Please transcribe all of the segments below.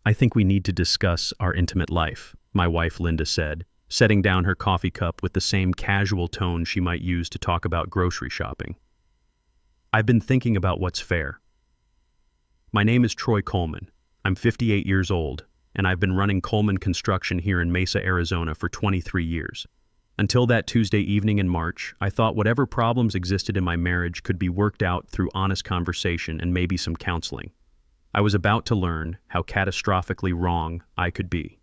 I think we need to discuss our intimate life, my wife Linda said, setting down her coffee cup with the same casual tone she might use to talk about grocery shopping. I've been thinking about what's fair. My name is Troy Coleman. I'm 58 years old, and I've been running Coleman Construction here in Mesa, Arizona for 23 years. Until that Tuesday evening in March, I thought whatever problems existed in my marriage could be worked out through honest conversation and maybe some counseling. I was about to learn how catastrophically wrong I could be.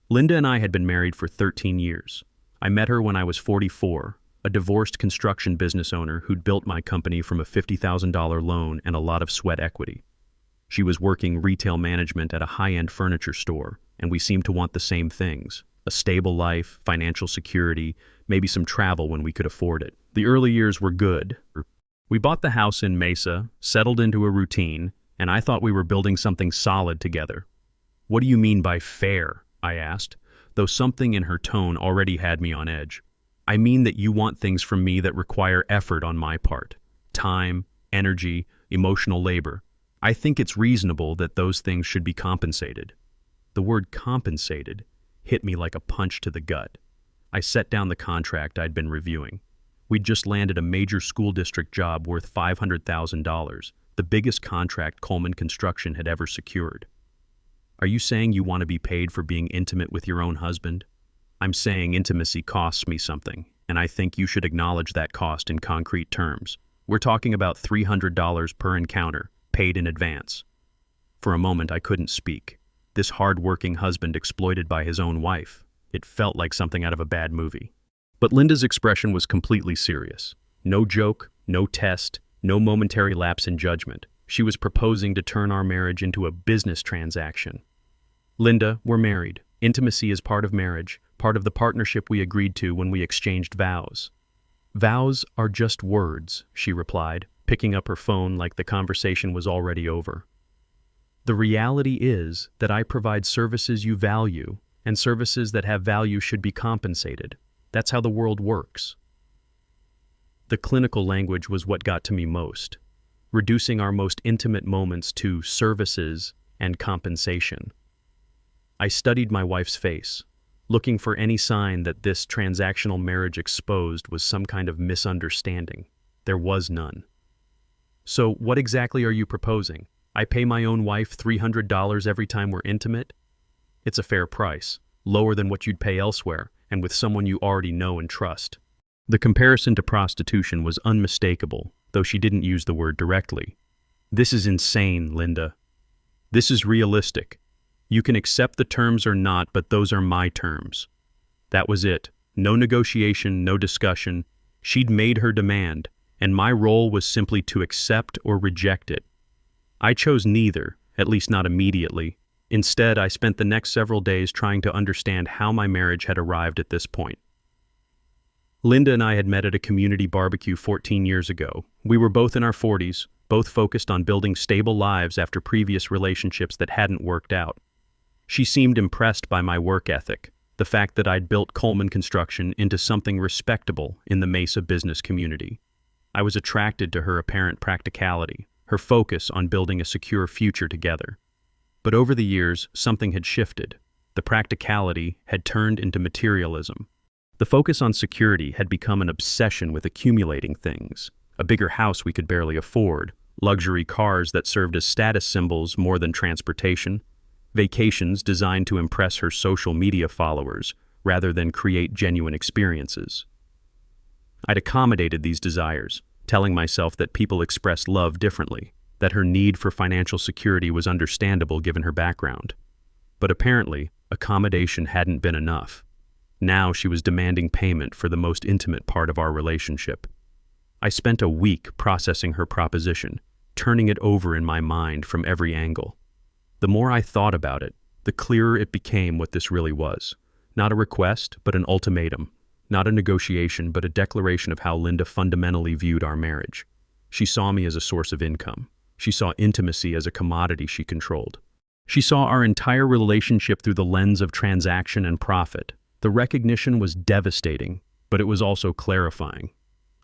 Linda and I had been married for 13 years. I met her when I was 44, a divorced construction business owner who'd built my company from a $50,000 loan and a lot of sweat equity. She was working retail management at a high-end furniture store, and we seemed to want the same things: a stable life, financial security, maybe some travel when we could afford it. The early years were good. We bought the house in Mesa, settled into a routine, and I thought we were building something solid together. "What do you mean by fair?" I asked, though something in her tone already had me on edge. "I mean that you want things from me that require effort on my part. Time, energy, emotional labor. I think it's reasonable that those things should be compensated." The word compensated hit me like a punch to the gut. I set down the contract I'd been reviewing. We'd just landed a major school district job worth $500,000, the biggest contract Coleman Construction had ever secured. "Are you saying you want to be paid for being intimate with your own husband?" "I'm saying intimacy costs me something, and I think you should acknowledge that cost in concrete terms. We're talking about $300 per encounter, paid in advance." For a moment I couldn't speak. This hard-working husband exploited by his own wife. It felt like something out of a bad movie. But Linda's expression was completely serious. No joke, no test, no momentary lapse in judgment. She was proposing to turn our marriage into a business transaction. "Linda, we're married. Intimacy is part of marriage, part of the partnership we agreed to when we exchanged vows." "Vows are just words," she replied, picking up her phone like the conversation was already over. "The reality is that I provide services you value, and services that have value should be compensated. That's how the world works." The clinical language was what got to me most, reducing our most intimate moments to services and compensation. I studied my wife's face, looking for any sign that this transactional marriage exposed was some kind of misunderstanding. There was none. "So what exactly are you proposing? I pay my own wife $300 every time we're intimate?" "It's a fair price, lower than what you'd pay elsewhere, and with someone you already know and trust." The comparison to prostitution was unmistakable, though she didn't use the word directly. "This is insane, Linda. This is realistic. You can accept the terms or not, but those are my terms." That was it. No negotiation, no discussion. She'd made her demand, and my role was simply to accept or reject it. I chose neither, at least not immediately. Instead, I spent the next several days trying to understand how my marriage had arrived at this point. Linda and I had met at a community barbecue 14 years ago. We were both in our 40s, both focused on building stable lives after previous relationships that hadn't worked out. She seemed impressed by my work ethic, the fact that I'd built Coleman Construction into something respectable in the Mesa business community. I was attracted to her apparent practicality, her focus on building a secure future together. But over the years, something had shifted. The practicality had turned into materialism. The focus on security had become an obsession with accumulating things: a bigger house we could barely afford, luxury cars that served as status symbols more than transportation, vacations designed to impress her social media followers rather than create genuine experiences. I'd accommodated these desires, telling myself that people expressed love differently, that her need for financial security was understandable given her background. But apparently, accommodation hadn't been enough. Now she was demanding payment for the most intimate part of our relationship. I spent a week processing her proposition, turning it over in my mind from every angle. The more I thought about it, the clearer it became what this really was. Not a request, but an ultimatum. Not a negotiation, but a declaration of how Linda fundamentally viewed our marriage. She saw me as a source of income. She saw intimacy as a commodity she controlled. She saw our entire relationship through the lens of transaction and profit. The recognition was devastating, but it was also clarifying.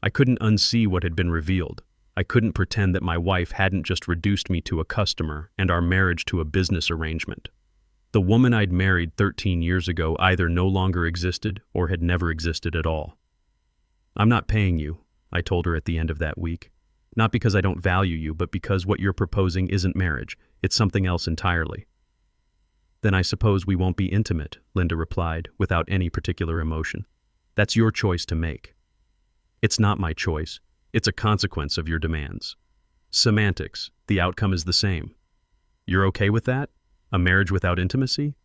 I couldn't unsee what had been revealed. I couldn't pretend that my wife hadn't just reduced me to a customer and our marriage to a business arrangement. The woman I'd married 13 years ago either no longer existed or had never existed at all. "I'm not paying you," I told her at the end of that week. "Not because I don't value you, but because what you're proposing isn't marriage. It's something else entirely." "Then I suppose we won't be intimate," Linda replied, without any particular emotion. "That's your choice to make." "It's not my choice. It's a consequence of your demands." "Semantics. The outcome is the same." "You're okay with that? A marriage without intimacy?"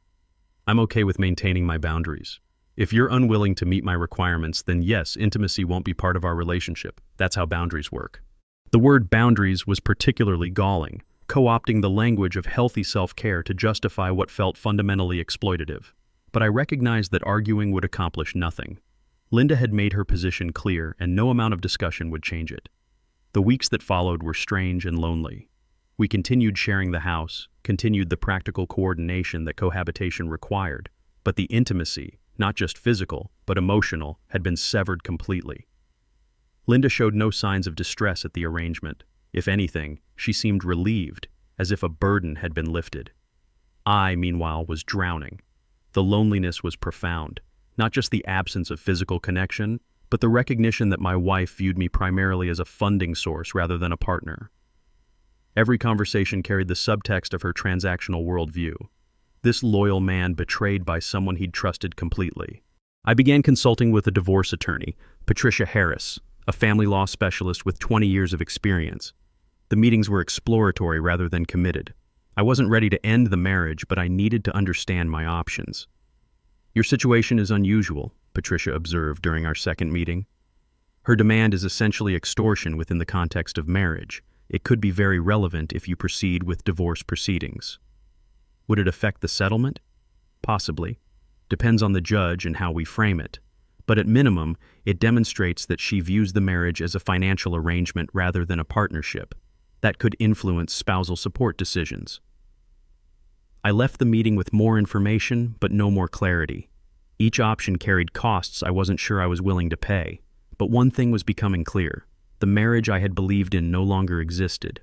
"I'm okay with maintaining my boundaries. If you're unwilling to meet my requirements, then yes, intimacy won't be part of our relationship. That's how boundaries work." The word boundaries was particularly galling, co-opting the language of healthy self-care to justify what felt fundamentally exploitative. But I recognized that arguing would accomplish nothing. Linda had made her position clear, and no amount of discussion would change it. The weeks that followed were strange and lonely. We continued sharing the house, continued the practical coordination that cohabitation required, but the intimacy, not just physical, but emotional, had been severed completely. Linda showed no signs of distress at the arrangement. If anything, she seemed relieved, as if a burden had been lifted. I, meanwhile, was drowning. The loneliness was profound, not just the absence of physical connection, but the recognition that my wife viewed me primarily as a funding source rather than a partner. Every conversation carried the subtext of her transactional worldview. This loyal man betrayed by someone he'd trusted completely. I began consulting with a divorce attorney, Patricia Harris, a family law specialist with 20 years of experience. The meetings were exploratory rather than committed. I wasn't ready to end the marriage, but I needed to understand my options. "Your situation is unusual," Patricia observed during our second meeting. "Her demand is essentially extortion within the context of marriage. It could be very relevant if you proceed with divorce proceedings." "Would it affect the settlement?" "Possibly. Depends on the judge and how we frame it. But at minimum, it demonstrates that she views the marriage as a financial arrangement rather than a partnership. That could influence spousal support decisions." I left the meeting with more information, but no more clarity. Each option carried costs I wasn't sure I was willing to pay. But one thing was becoming clear. The marriage I had believed in no longer existed.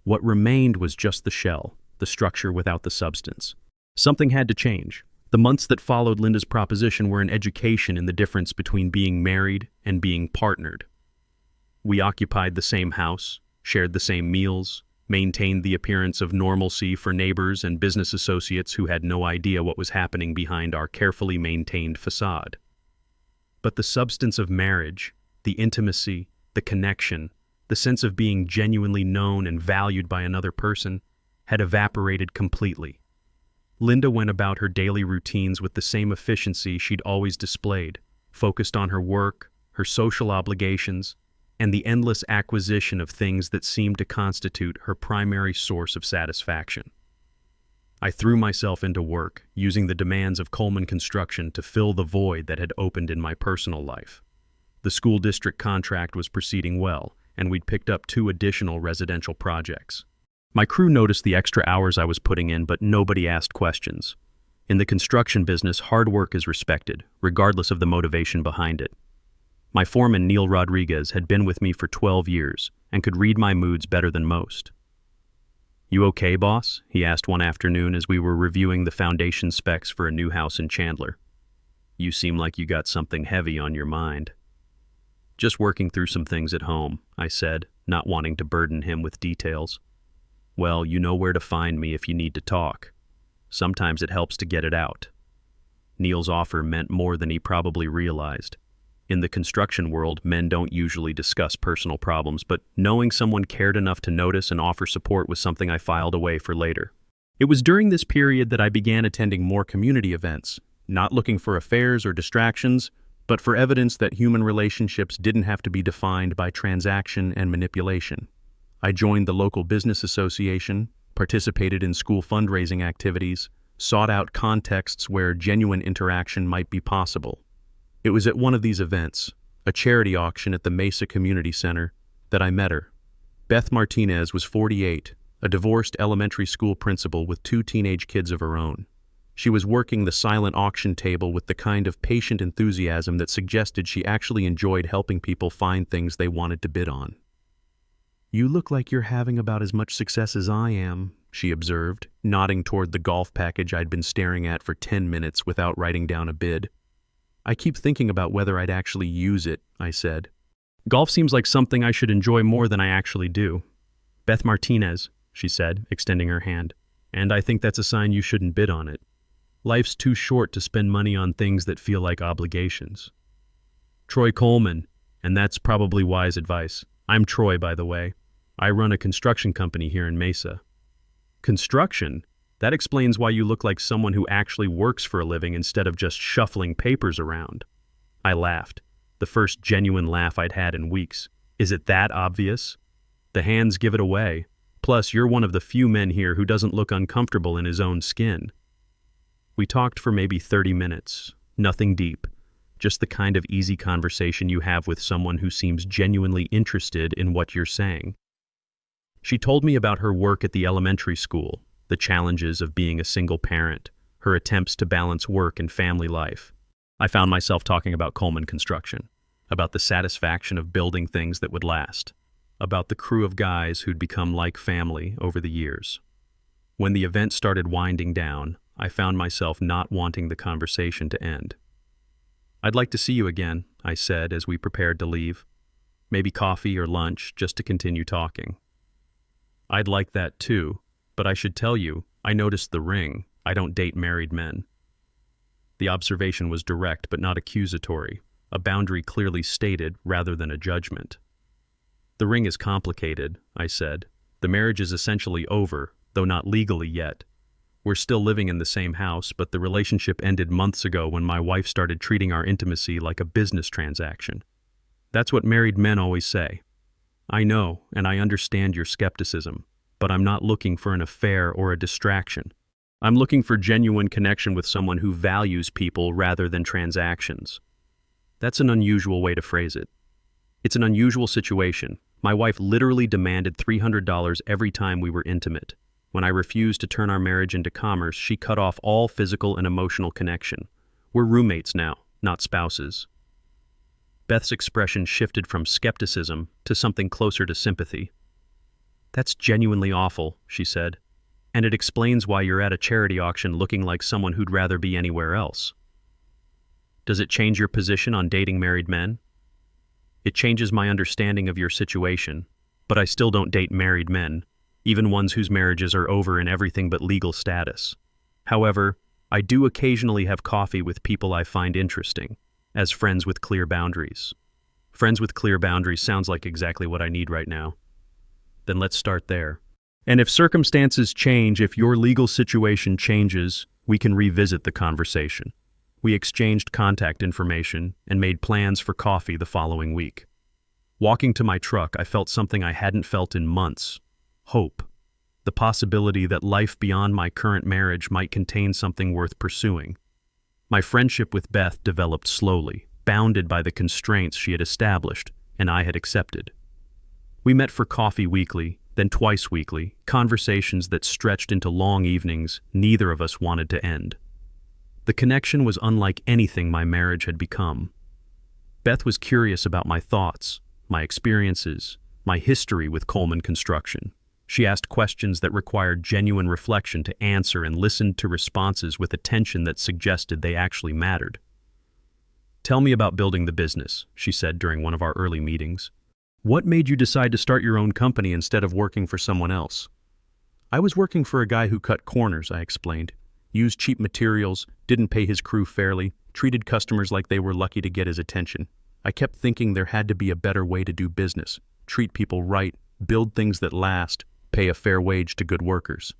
What remained was just the shell, the structure without the substance. Something had to change. The months that followed Linda's proposition were an education in the difference between being married and being partnered. We occupied the same house, shared the same meals, maintained the appearance of normalcy for neighbors and business associates who had no idea what was happening behind our carefully maintained facade. But the substance of marriage, the intimacy, the connection, the sense of being genuinely known and valued by another person, had evaporated completely. Linda went about her daily routines with the same efficiency she'd always displayed, focused on her work, her social obligations, and the endless acquisition of things that seemed to constitute her primary source of satisfaction. I threw myself into work, using the demands of Coleman Construction to fill the void that had opened in my personal life. The school district contract was proceeding well, and we'd picked up 2 additional residential projects. My crew noticed the extra hours I was putting in, but nobody asked questions. In the construction business, hard work is respected, regardless of the motivation behind it. My foreman, Neil Rodriguez, had been with me for 12 years and could read my moods better than most. "You okay, boss?" he asked one afternoon as we were reviewing the foundation specs for a new house in Chandler. "You seem like you got something heavy on your mind." "Just working through some things at home," I said, not wanting to burden him with details. "Well, you know where to find me if you need to talk. Sometimes it helps to get it out." Neil's offer meant more than he probably realized. In the construction world, men don't usually discuss personal problems, but knowing someone cared enough to notice and offer support was something I filed away for later. It was during this period that I began attending more community events, not looking for affairs or distractions, but for evidence that human relationships didn't have to be defined by transaction and manipulation. I joined the local business association, participated in school fundraising activities, sought out contexts where genuine interaction might be possible. It was at one of these events, a charity auction at the Mesa Community Center, that I met her. Beth Martinez was 48, a divorced elementary school principal with 2 teenage kids of her own. She was working the silent auction table with the kind of patient enthusiasm that suggested she actually enjoyed helping people find things they wanted to bid on. "You look like you're having about as much success as I am," she observed, nodding toward the golf package I'd been staring at for 10 minutes without writing down a bid. I keep thinking about whether I'd actually use it, I said. Golf seems like something I should enjoy more than I actually do. Beth Martinez, she said, extending her hand. And I think that's a sign you shouldn't bid on it. Life's too short to spend money on things that feel like obligations. Troy Coleman, and that's probably wise advice. I'm Troy, by the way. I run a construction company here in Mesa. Construction? That explains why you look like someone who actually works for a living instead of just shuffling papers around. I laughed, the first genuine laugh I'd had in weeks. Is it that obvious? The hands give it away. Plus, you're one of the few men here who doesn't look uncomfortable in his own skin. We talked for maybe 30 minutes. Nothing deep. Just the kind of easy conversation you have with someone who seems genuinely interested in what you're saying. She told me about her work at the elementary school, the challenges of being a single parent, her attempts to balance work and family life. I found myself talking about Coleman Construction, about the satisfaction of building things that would last, about the crew of guys who'd become like family over the years. When the event started winding down, I found myself not wanting the conversation to end. I'd like to see you again, I said as we prepared to leave. Maybe coffee or lunch just to continue talking. I'd like that too, but I should tell you, I noticed the ring. I don't date married men. The observation was direct but not accusatory, a boundary clearly stated rather than a judgment. The ring is complicated, I said. The marriage is essentially over, though not legally yet. We're still living in the same house, but the relationship ended months ago when my wife started treating our intimacy like a business transaction. That's what married men always say. I know, and I understand your skepticism, but I'm not looking for an affair or a distraction. I'm looking for genuine connection with someone who values people rather than transactions. That's an unusual way to phrase it. It's an unusual situation. My wife literally demanded $300 every time we were intimate. When I refused to turn our marriage into commerce, she cut off all physical and emotional connection. We're roommates now, not spouses. Beth's expression shifted from skepticism to something closer to sympathy. That's genuinely awful, she said. And it explains why you're at a charity auction looking like someone who'd rather be anywhere else. Does it change your position on dating married men? It changes my understanding of your situation, but I still don't date married men, even ones whose marriages are over in everything but legal status. However, I do occasionally have coffee with people I find interesting, as friends with clear boundaries. Friends with clear boundaries sounds like exactly what I need right now. Then let's start there. And if circumstances change, if your legal situation changes, we can revisit the conversation. We exchanged contact information and made plans for coffee the following week. Walking to my truck, I felt something I hadn't felt in months. Hope. The possibility that life beyond my current marriage might contain something worth pursuing. My friendship with Beth developed slowly, bounded by the constraints she had established and I had accepted. We met for coffee weekly, then twice weekly, conversations that stretched into long evenings neither of us wanted to end. The connection was unlike anything my marriage had become. Beth was curious about my thoughts, my experiences, my history with Coleman Construction. She asked questions that required genuine reflection to answer and listened to responses with attention that suggested they actually mattered. Tell me about building the business, she said during one of our early meetings. What made you decide to start your own company instead of working for someone else? I was working for a guy who cut corners, I explained. Used cheap materials, didn't pay his crew fairly, treated customers like they were lucky to get his attention. I kept thinking there had to be a better way to do business, treat people right, build things that last, pay a fair wage to good workers.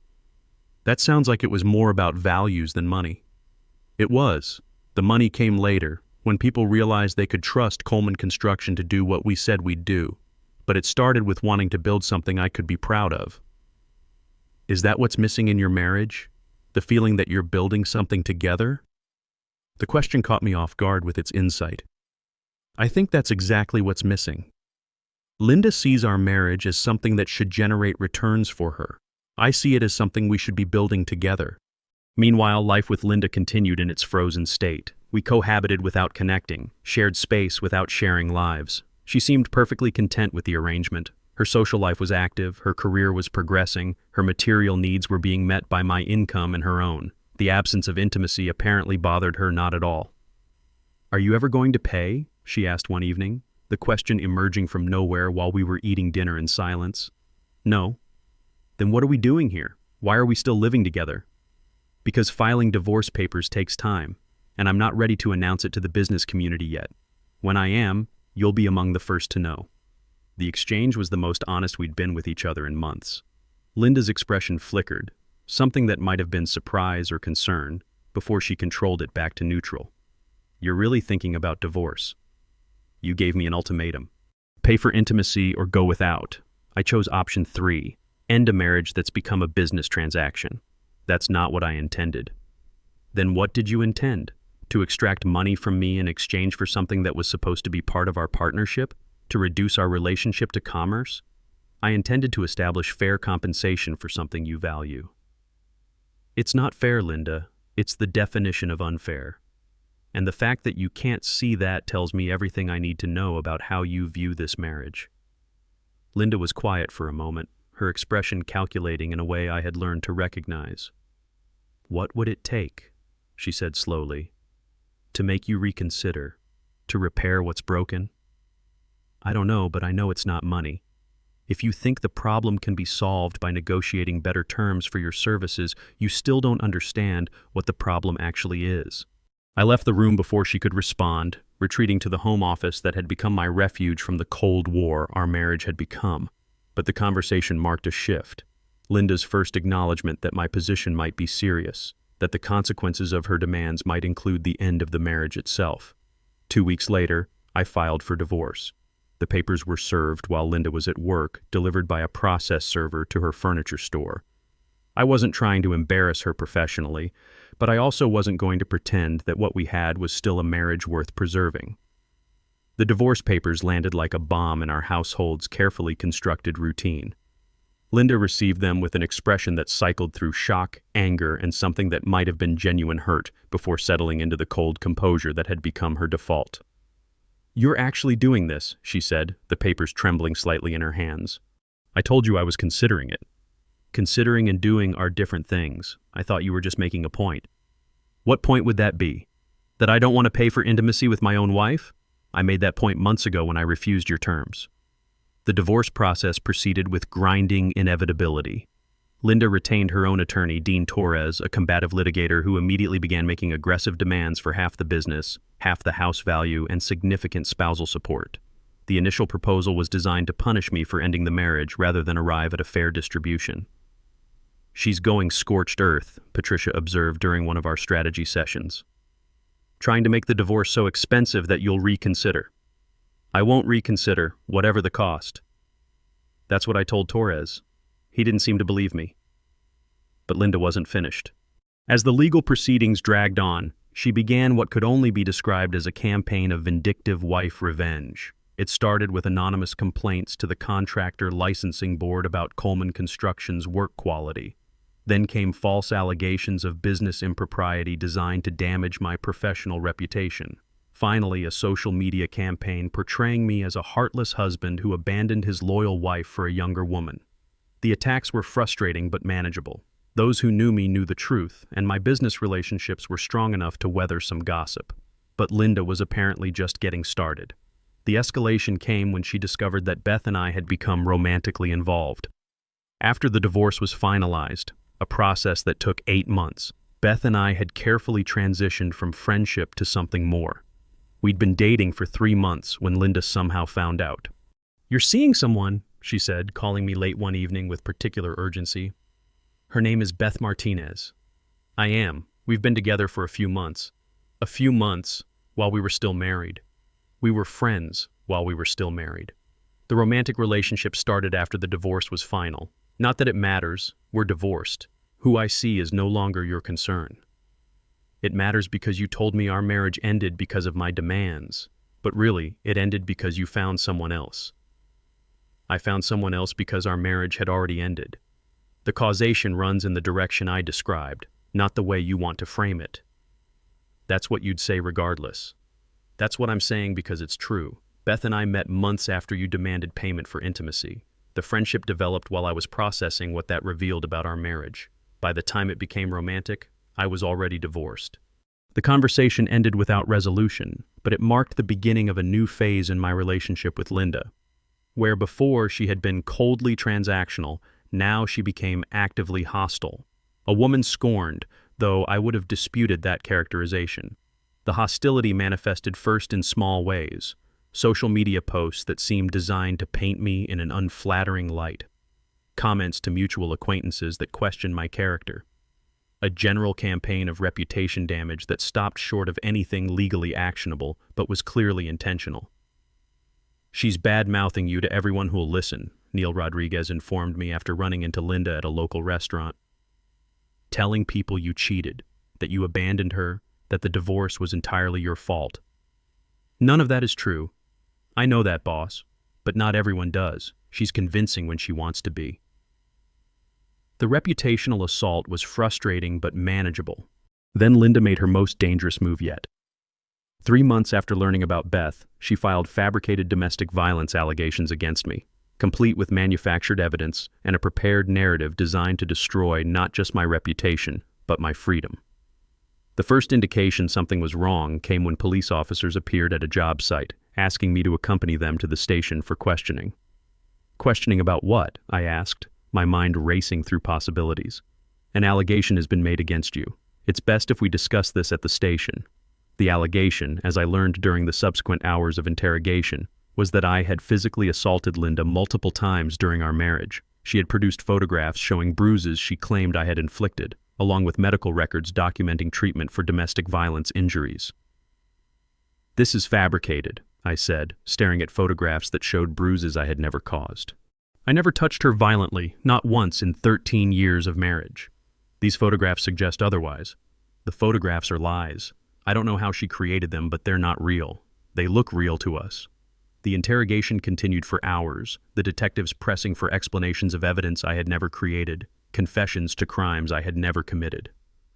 That sounds like it was more about values than money. It was. The money came later, when people realized they could trust Coleman Construction to do what we said we'd do. But it started with wanting to build something I could be proud of. Is that what's missing in your marriage? The feeling that you're building something together? The question caught me off guard with its insight. I think that's exactly what's missing. Linda sees our marriage as something that should generate returns for her. I see it as something we should be building together. Meanwhile, life with Linda continued in its frozen state. We cohabited without connecting, shared space without sharing lives. She seemed perfectly content with the arrangement. Her social life was active, her career was progressing, her material needs were being met by my income and her own. The absence of intimacy apparently bothered her not at all. "Are you ever going to pay?" she asked one evening, the question emerging from nowhere while we were eating dinner in silence. "No." "Then what are we doing here? Why are we still living together?" "Because filing divorce papers takes time, and I'm not ready to announce it to the business community yet. When I am, you'll be among the first to know." The exchange was the most honest we'd been with each other in months. Linda's expression flickered, something that might have been surprise or concern, before she controlled it back to neutral. "You're really thinking about divorce?" "You gave me an ultimatum. Pay for intimacy or go without. I chose option 3, end a marriage that's become a business transaction. That's not what I intended." "Then what did you intend? To extract money from me in exchange for something that was supposed to be part of our partnership? To reduce our relationship to commerce?" "I intended to establish fair compensation for something you value." "It's not fair, Linda. It's the definition of unfair. And the fact that you can't see that tells me everything I need to know about how you view this marriage." Linda was quiet for a moment, her expression calculating in a way I had learned to recognize. "What would it take," she said slowly, "to make you reconsider, to repair what's broken?" "I don't know, but I know it's not money. If you think the problem can be solved by negotiating better terms for your services, you still don't understand what the problem actually is." I left the room before she could respond, retreating to the home office that had become my refuge from the Cold War our marriage had become. But the conversation marked a shift. Linda's first acknowledgement that my position might be serious, that the consequences of her demands might include the end of the marriage itself. 2 weeks later, I filed for divorce. The papers were served while Linda was at work, delivered by a process server to her furniture store. I wasn't trying to embarrass her professionally, but I also wasn't going to pretend that what we had was still a marriage worth preserving. The divorce papers landed like a bomb in our household's carefully constructed routine. Linda received them with an expression that cycled through shock, anger, and something that might have been genuine hurt before settling into the cold composure that had become her default. "You're actually doing this," she said, the papers trembling slightly in her hands. "I told you I was considering it." "Considering and doing are different things. I thought you were just making a point." "What point would that be? That I don't want to pay for intimacy with my own wife? I made that point months ago when I refused your terms." The divorce process proceeded with grinding inevitability. Linda retained her own attorney, Dean Torres, a combative litigator who immediately began making aggressive demands for half the business, half the house value, and significant spousal support. The initial proposal was designed to punish me for ending the marriage rather than arrive at a fair distribution. "She's going scorched earth," Patricia observed during one of our strategy sessions. "Trying to make the divorce so expensive that you'll reconsider." "I won't reconsider, whatever the cost." That's what I told Torres. He didn't seem to believe me. But Linda wasn't finished. As the legal proceedings dragged on, she began what could only be described as a campaign of vindictive wife revenge. It started with anonymous complaints to the contractor licensing board about Coleman Construction's work quality. Then came false allegations of business impropriety designed to damage my professional reputation. Finally, a social media campaign portraying me as a heartless husband who abandoned his loyal wife for a younger woman. The attacks were frustrating but manageable. Those who knew me knew the truth, and my business relationships were strong enough to weather some gossip. But Linda was apparently just getting started. The escalation came when she discovered that Beth and I had become romantically involved. After the divorce was finalized, a process that took 8 months, Beth and I had carefully transitioned from friendship to something more. We'd been dating for 3 months when Linda somehow found out. "You're seeing someone," she said, calling me late one evening with particular urgency. "Her name is Beth Martinez." "I am. We've been together for a few months." "A few months while we were still married." "We were friends while we were still married." "The romantic relationship started after the divorce was final. Not that it matters. We're divorced. Who I see is no longer your concern." "It matters because you told me our marriage ended because of my demands. But really, it ended because you found someone else." "I found someone else because our marriage had already ended. The causation runs in the direction I described, not the way you want to frame it." "That's what you'd say regardless." "That's what I'm saying because it's true. Beth and I met months after you demanded payment for intimacy. The friendship developed while I was processing what that revealed about our marriage. By the time it became romantic, I was already divorced. The conversation ended without resolution, but it marked the beginning of a new phase in my relationship with Linda. Where before she had been coldly transactional, now she became actively hostile. A woman scorned, though I would have disputed that characterization. The hostility manifested first in small ways, social media posts that seemed designed to paint me in an unflattering light, comments to mutual acquaintances that questioned my character, a general campaign of reputation damage that stopped short of anything legally actionable but was clearly intentional. "She's bad-mouthing you to everyone who'll listen," Neil Rodriguez informed me after running into Linda at a local restaurant. "Telling people you cheated, that you abandoned her, that the divorce was entirely your fault. None of that is true. I know that, boss, but not everyone does. She's convincing when she wants to be." The reputational assault was frustrating but manageable. Then Linda made her most dangerous move yet. 3 months after learning about Beth, she filed fabricated domestic violence allegations against me, complete with manufactured evidence and a prepared narrative designed to destroy not just my reputation, but my freedom. The first indication something was wrong came when police officers appeared at a job site, asking me to accompany them to the station for questioning. "Questioning about what?" I asked, my mind racing through possibilities. "An allegation has been made against you. It's best if we discuss this at the station." The allegation, as I learned during the subsequent hours of interrogation, was that I had physically assaulted Linda multiple times during our marriage. She had produced photographs showing bruises she claimed I had inflicted, along with medical records documenting treatment for domestic violence injuries. "This is fabricated," I said, staring at photographs that showed bruises I had never caused. "I never touched her violently, not once in 13 years of marriage. These photographs suggest otherwise. The photographs are lies. I don't know how she created them, but they're not real. They look real to us." The interrogation continued for hours, the detectives pressing for explanations of evidence I had never created, confessions to crimes I had never committed.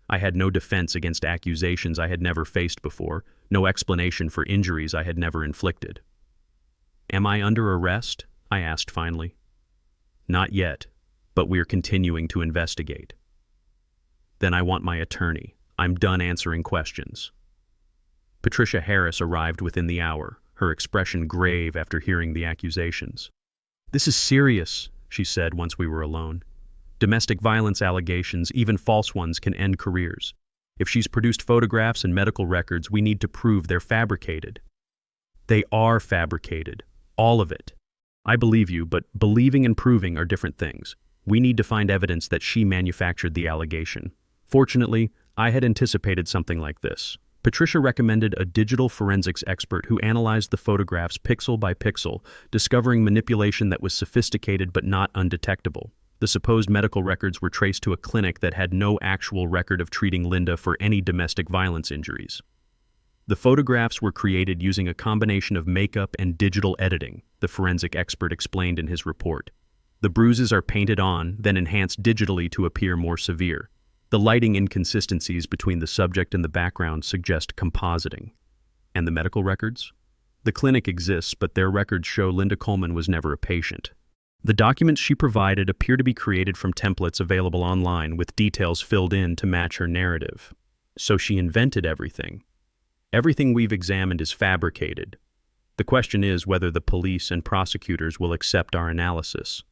I had no defense against accusations I had never faced before, no explanation for injuries I had never inflicted. "Am I under arrest?" I asked finally. "Not yet, but we're continuing to investigate." "Then I want my attorney. I'm done answering questions." Patricia Harris arrived within the hour, her expression grave after hearing the accusations. "This is serious," she said once we were alone. "Domestic violence allegations, even false ones, can end careers. If she's produced photographs and medical records, we need to prove they're fabricated." "They are fabricated. All of it. I believe you, but believing and proving are different things. We need to find evidence that she manufactured the allegation." Fortunately, I had anticipated something like this. Patricia recommended a digital forensics expert who analyzed the photographs pixel by pixel, discovering manipulation that was sophisticated but not undetectable. The supposed medical records were traced to a clinic that had no actual record of treating Linda for any domestic violence injuries. The photographs were created using a combination of makeup and digital editing, the forensic expert explained in his report. The bruises are painted on, then enhanced digitally to appear more severe. The lighting inconsistencies between the subject and the background suggest compositing. And the medical records? The clinic exists, but their records show Linda Coleman was never a patient. The documents she provided appear to be created from templates available online with details filled in to match her narrative. So she invented everything. Everything we've examined is fabricated. The question is whether the police and prosecutors will accept our analysis.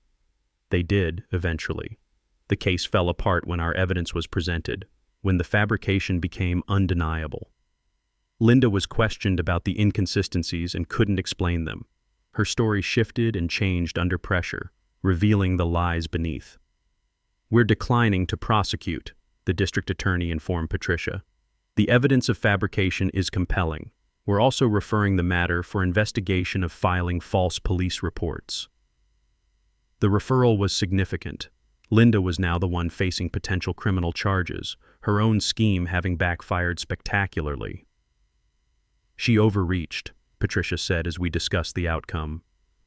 They did, eventually. The case fell apart when our evidence was presented, when the fabrication became undeniable. Linda was questioned about the inconsistencies and couldn't explain them. Her story shifted and changed under pressure, revealing the lies beneath. "We're declining to prosecute," the district attorney informed Patricia. "The evidence of fabrication is compelling. We're also referring the matter for investigation of filing false police reports." The referral was significant. Linda was now the one facing potential criminal charges, her own scheme having backfired spectacularly. "She overreached," Patricia said as we discussed the outcome.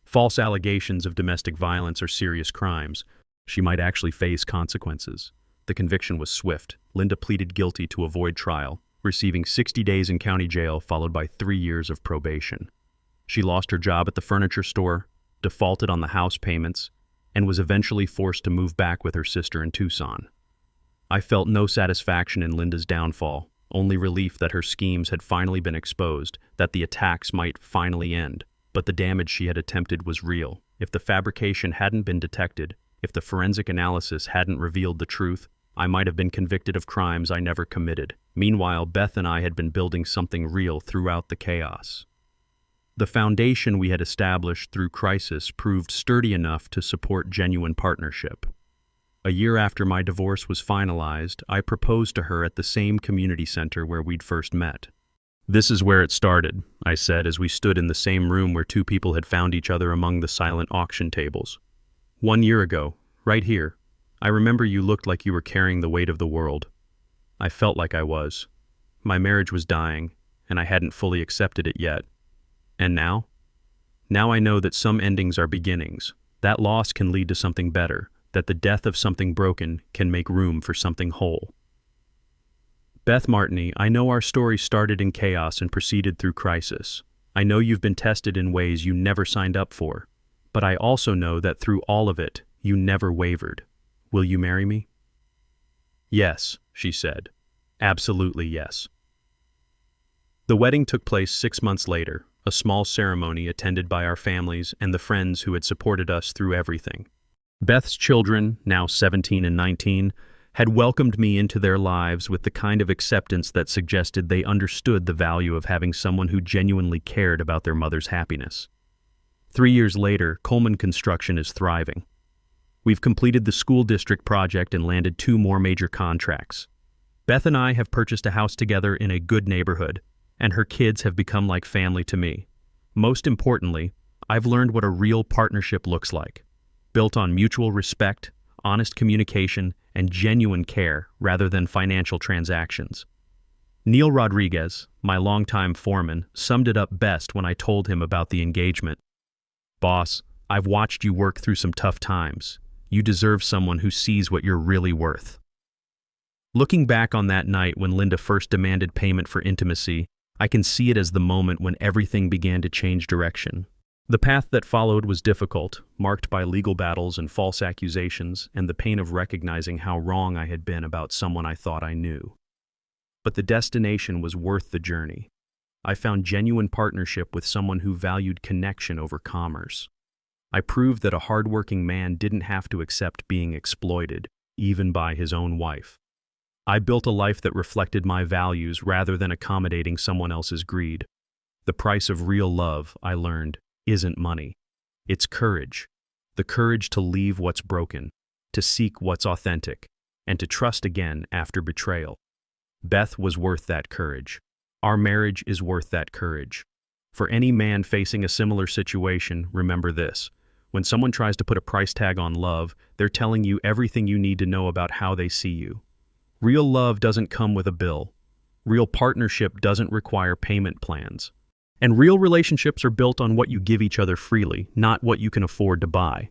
"False allegations of domestic violence are serious crimes. She might actually face consequences." The conviction was swift. Linda pleaded guilty to avoid trial, receiving 60 days in county jail followed by 3 years of probation. She lost her job at the furniture store, defaulted on the house payments, and was eventually forced to move back with her sister in Tucson. I felt no satisfaction in Linda's downfall, only relief that her schemes had finally been exposed, that the attacks might finally end. But the damage she had attempted was real. If the fabrication hadn't been detected, if the forensic analysis hadn't revealed the truth, I might have been convicted of crimes I never committed. Meanwhile, Beth and I had been building something real throughout the chaos. The foundation we had established through crisis proved sturdy enough to support genuine partnership. A year after my divorce was finalized, I proposed to her at the same community center where we'd first met. "This is where it started," I said as we stood in the same room where two people had found each other among the silent auction tables. "1 year ago, right here, I remember you looked like you were carrying the weight of the world. I felt like I was. My marriage was dying, and I hadn't fully accepted it yet. And now? Now I know that some endings are beginnings. That loss can lead to something better, that the death of something broken can make room for something whole." Beth Martini, I know our story started in chaos and proceeded through crisis. I know you've been tested in ways you never signed up for, but I also know that through all of it, you never wavered. Will you marry me? "Yes," she said. "Absolutely yes." The wedding took place 6 months later, a small ceremony attended by our families and the friends who had supported us through everything. Beth's children, now 17 and 19, had welcomed me into their lives with the kind of acceptance that suggested they understood the value of having someone who genuinely cared about their mother's happiness. 3 years later, Coleman Construction is thriving. We've completed the school district project and landed 2 more major contracts. Beth and I have purchased a house together in a good neighborhood, and her kids have become like family to me. Most importantly, I've learned what a real partnership looks like, built on mutual respect, honest communication, and genuine care rather than financial transactions. Neil Rodriguez, my longtime foreman, summed it up best when I told him about the engagement. "Boss, I've watched you work through some tough times. You deserve someone who sees what you're really worth." Looking back on that night when Linda first demanded payment for intimacy, I can see it as the moment when everything began to change direction. The path that followed was difficult, marked by legal battles and false accusations, and the pain of recognizing how wrong I had been about someone I thought I knew. But the destination was worth the journey. I found genuine partnership with someone who valued connection over commerce. I proved that a hardworking man didn't have to accept being exploited, even by his own wife. I built a life that reflected my values rather than accommodating someone else's greed. The price of real love, I learned, isn't money. It's courage. The courage to leave what's broken, to seek what's authentic, and to trust again after betrayal. Beth was worth that courage. Our marriage is worth that courage. For any man facing a similar situation, remember this. When someone tries to put a price tag on love, they're telling you everything you need to know about how they see you. Real love doesn't come with a bill. Real partnership doesn't require payment plans. And real relationships are built on what you give each other freely, not what you can afford to buy.